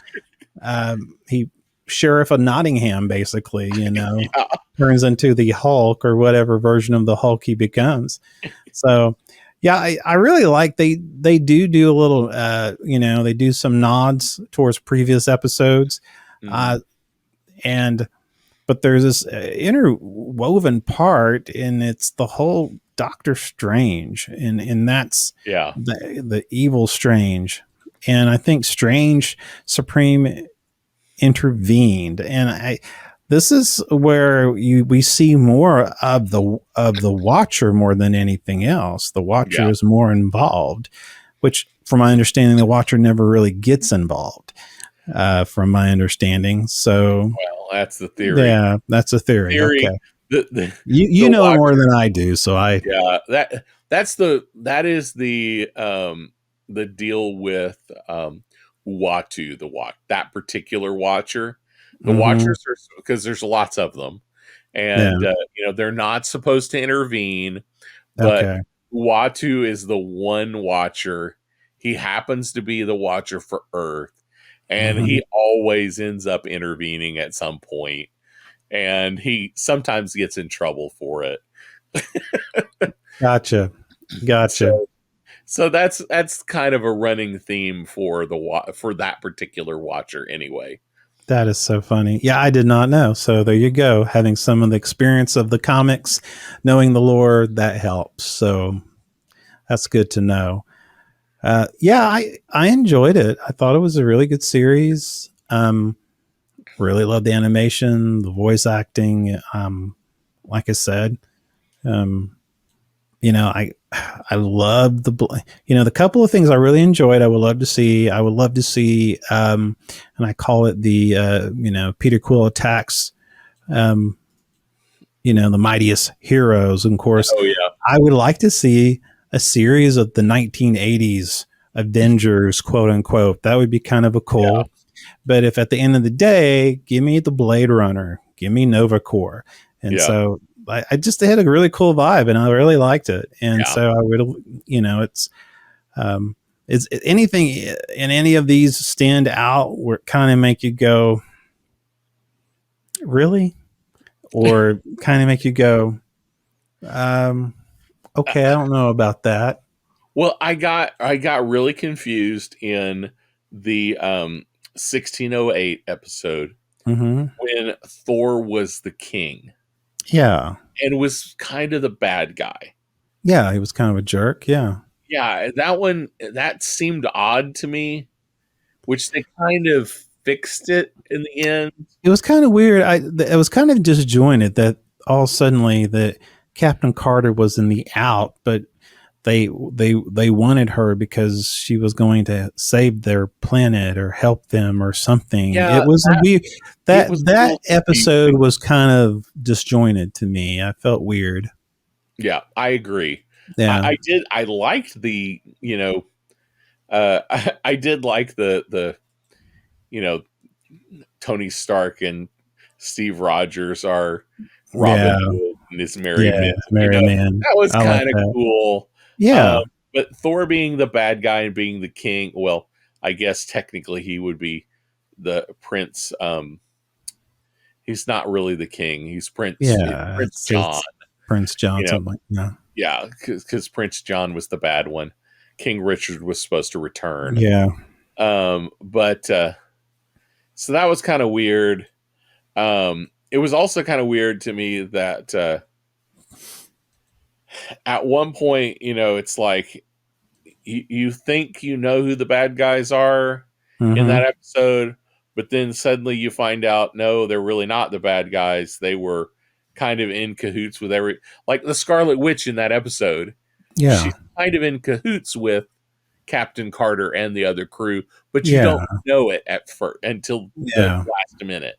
he Sheriff of Nottingham basically, turns into the Hulk or whatever version of the Hulk he becomes. So yeah, I really like they do a little, they do some nods towards previous episodes. But there's this interwoven part, and it's the whole Doctor Strange, and that's the evil Strange. And I think Strange Supreme intervened, and this is where we see more of the Watcher more than anything else. The Watcher is more involved, which, from my understanding, the Watcher never really gets involved. From my understanding, so that's the theory. Yeah, that's a theory. Okay, you know Watcher more than I do, so that is the deal with Uatu, that particular Watcher. The Watchers are, because there's lots of them, and they're not supposed to intervene, but Uatu is the one Watcher. He happens to be the Watcher for Earth, and he always ends up intervening at some point, and he sometimes gets in trouble for it. Gotcha. So that's kind of a running theme for that particular Watcher anyway. That is so funny. Yeah, I did not know. So there you go. Having some of the experience of the comics, knowing the lore, that helps. So that's good to know. I enjoyed it. I thought it was a really good series. Really loved the animation, the voice acting. like I said, you know, I love the couple of things I really enjoyed. I would love to see, and I call it the, Peter Quill attacks, the mightiest heroes. And of course, I would like to see a series of the 1980s Avengers, quote unquote. That would be kind of a cool. Yeah. But if at the end of the day, give me the Blade Runner, give me Nova Corps. And so I just had a really cool vibe and I really liked it. And so I would, is anything in any of these stand out where kind of make you go, really? Or kind of make you go, okay, I don't know about that. Well, I got really confused in the 1608 episode when Thor was the king. Yeah. And was kind of the bad guy. Yeah, he was kind of a jerk. Yeah. Yeah, that seemed odd to me, which they kind of fixed it in the end. It was kind of weird. It was kind of disjointed that all suddenly that Captain Carter was in the out, but they wanted her because she was going to save their planet or help them or something. Yeah, it was that episode was kind of disjointed to me. I felt weird. Yeah, I agree. Yeah, I liked the I did like the Tony Stark and Steve Rogers are Robin Hood and his Merry Man. That was kind of cool. Yeah. But Thor being the bad guy and being the king, well, I guess technically he would be the prince. He's not really the king. He's Prince. Yeah, Prince John. Prince John. Something like that. Yeah, because Prince John was the bad one. King Richard was supposed to return. Yeah. But so that was kind of weird. It was also kind of weird to me that at one point, it's like you think you know who the bad guys are in that episode, but then suddenly you find out, no, they're really not the bad guys. They were kind of in cahoots with like the Scarlet Witch in that episode. Yeah. She's kind of in cahoots with Captain Carter and the other crew, but you don't know it at first until the last minute.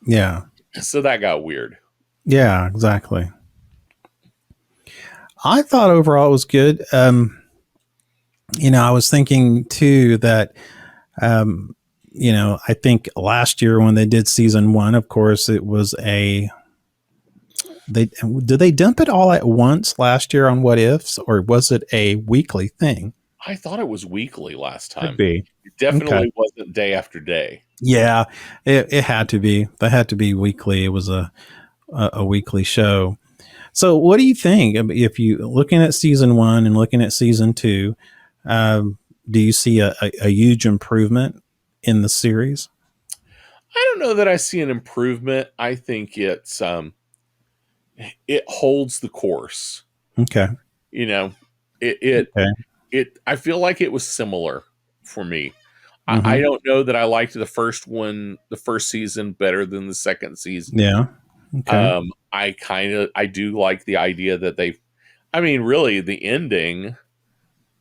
Yeah. So that got weird. Yeah, exactly. I thought overall it was good. I was thinking too that, I think last year when they did season 1, of course, it was did they dump it all at once last year on What Ifs, or was it a weekly thing? I thought it was weekly last time. Could be. It definitely wasn't day after day. Yeah, it had to be. That had to be weekly. It was a weekly show. So what do you think if you looking at season 1 and looking at season 2? Do you see a huge improvement in the series? I don't know that I see an improvement. I think it holds the course. Okay. I feel like it was similar for me. I don't know that I liked the first season better than the second season. Yeah. Okay. I do like the idea that really the ending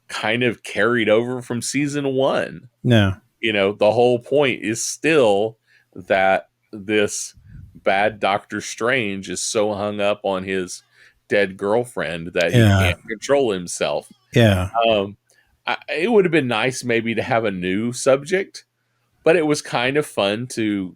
kind of carried over from season 1. Yeah. The whole point is still that this bad Doctor Strange is so hung up on his dead girlfriend that he can't control himself. Yeah. It would have been nice maybe to have a new subject, but it was kind of fun to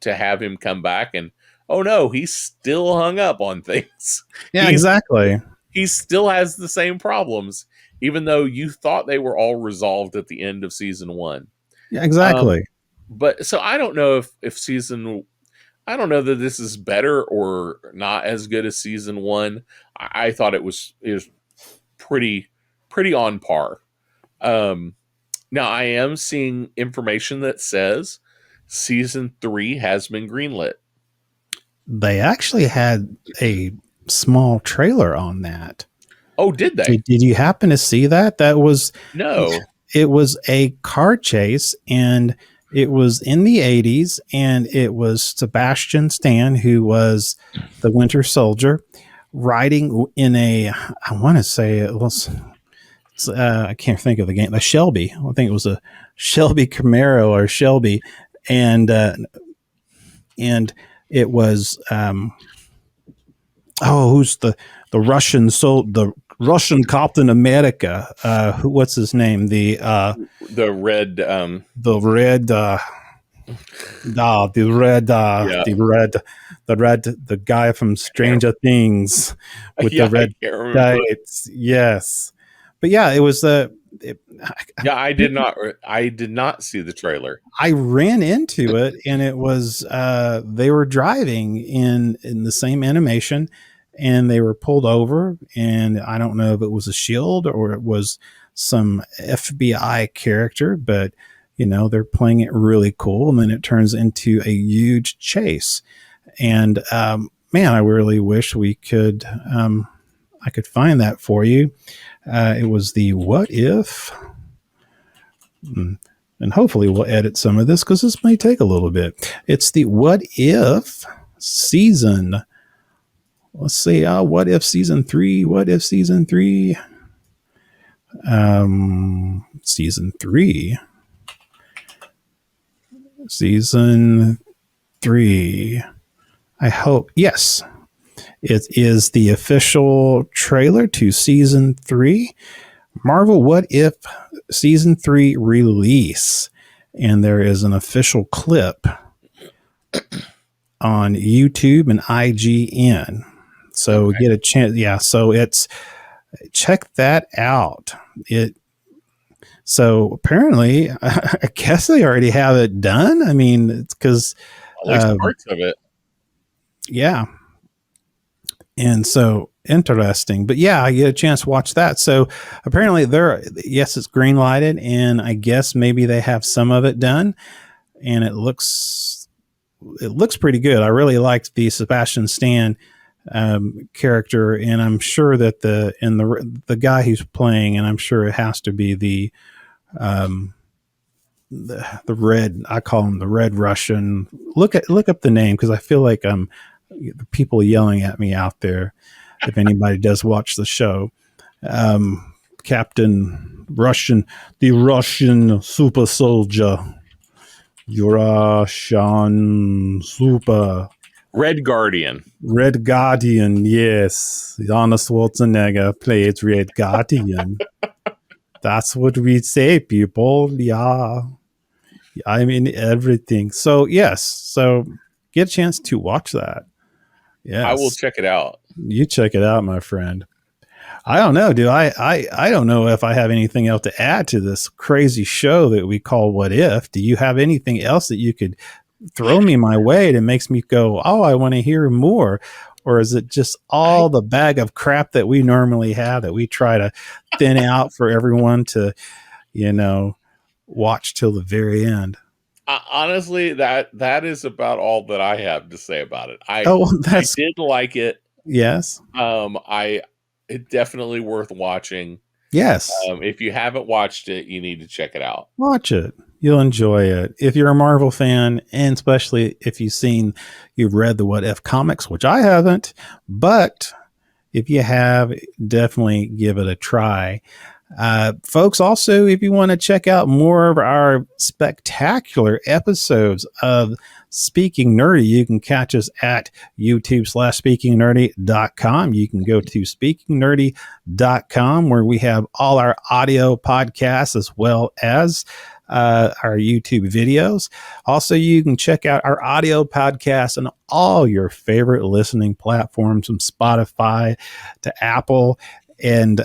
have him come back and, oh no, he's still hung up on things. Yeah, exactly. He still has the same problems, even though you thought they were all resolved at the end of season 1. Yeah, exactly. But so I don't know I don't know that this is better or not as good as season 1. I thought it was pretty on par. Now I am seeing information that says season 3 has been greenlit. They actually had a small trailer on that. Oh, did they? Did you happen to see that? No. It was a car chase, and It was in the 80s, and it was Sebastian Stan, who was the Winter Soldier, riding in a, I want to say it was, I can't think of the game, a Shelby. I think it was a Shelby Camaro or Shelby. And it was, who's the Russian the Russian Captain America? What's his name? The red, the guy from Stranger Things with the red tights. Yes, but yeah, it was I did not see the trailer. I ran into it, and it was they were driving in the same animation, and they were pulled over, and I don't know if it was a shield or it was some FBI character, but they're playing it really cool, and then it turns into a huge chase. And man, I really wish we could I could find that for you. It was the What If, and hopefully we'll edit some of this because this may take a little bit. It's the What If season. Let's see. What If season 3? What If season 3? Season 3. Season 3. I hope. Yes. It is the official trailer to season 3. Marvel What If season 3 release. And there is an official clip on YouTube and IGN. So get a chance. Yeah. So check that out. So apparently, I guess they already have it done. I mean, it's because parts of it. Yeah. And so interesting, but yeah, I get a chance to watch that. So apparently it's green lighted, and I guess maybe they have some of it done, and it looks pretty good. I really liked the Sebastian Stan character, and I'm sure that the guy who's playing, and I'm sure it has to be the red, I call him the Red Russian. Look up the name, because I feel like the people yelling at me out there, if anybody does watch the show. Captain Russian, the Russian super soldier, Russian super Red Guardian, yes. Arnold Schwarzenegger plays Red Guardian. That's what we say, people. Yeah, I mean everything. So yes, so get a chance to watch that. Yes. I will check it out. You check it out, my friend. I don't know, dude. I don't know if I have anything else to add to this crazy show that we call What If. Do you have anything else that you could throw me my way that makes me go, oh, I want to hear more? Or is it just all the bag of crap that we normally have that we try to thin out for everyone to, watch till the very end? Honestly, that is about all that I have to say about it. I did like it. Yes. It's definitely worth watching. Yes. If you haven't watched it, you need to check it out. Watch it. You'll enjoy it. If you're a Marvel fan, and especially if you've read the What If comics, which I haven't, but if you have, definitely give it a try. Folks, also, if you want to check out more of our spectacular episodes of Speaking Nerdy, you can catch us at youtube.com/speakingnerdy.com. You can go to speakingnerdy.com, where we have all our audio podcasts as well as our YouTube videos. Also, you can check out our audio podcasts on all your favorite listening platforms, from Spotify to Apple and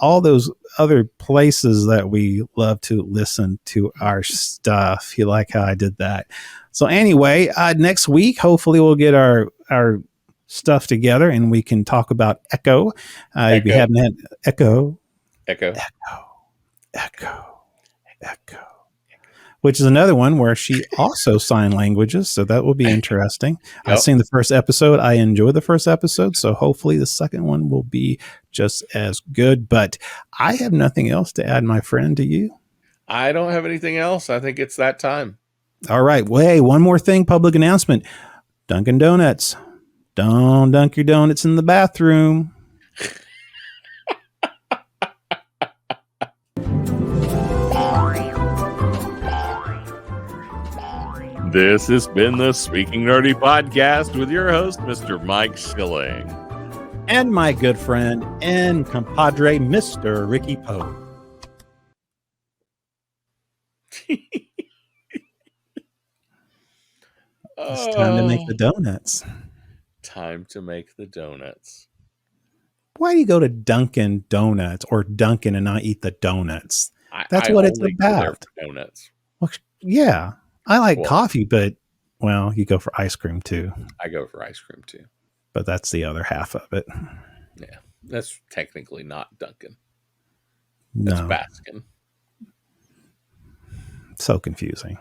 all those other places that we love to listen to our stuff. You like how I did that? So anyway, next week, hopefully we'll get our stuff together and we can talk about Echo. If you haven't had Echo, which is another one where she also sign languages. So that will be interesting. Yep. I've seen the first episode. I enjoyed the first episode. So hopefully the second one will be just as good. But I have nothing else to add, my friend. Do you? I don't have anything else. I think it's that time. All right. Well, hey, one more thing. Public announcement. Dunkin' Donuts. Don't dunk your donuts in the bathroom. This has been the Speaking Nerdy podcast with your host, Mr. Mike Schilling. And my good friend and compadre, Mr. Ricky Poe. It's time to make the donuts. Time to make the donuts. Why do you go to Dunkin' Donuts or Dunkin' and not eat the donuts? That's what it's about. Donuts. Well, yeah. I like coffee, but, well, you go for ice cream too. I go for ice cream too. But that's the other half of it. Yeah. That's technically not Dunkin'. No. That's Baskin. So confusing.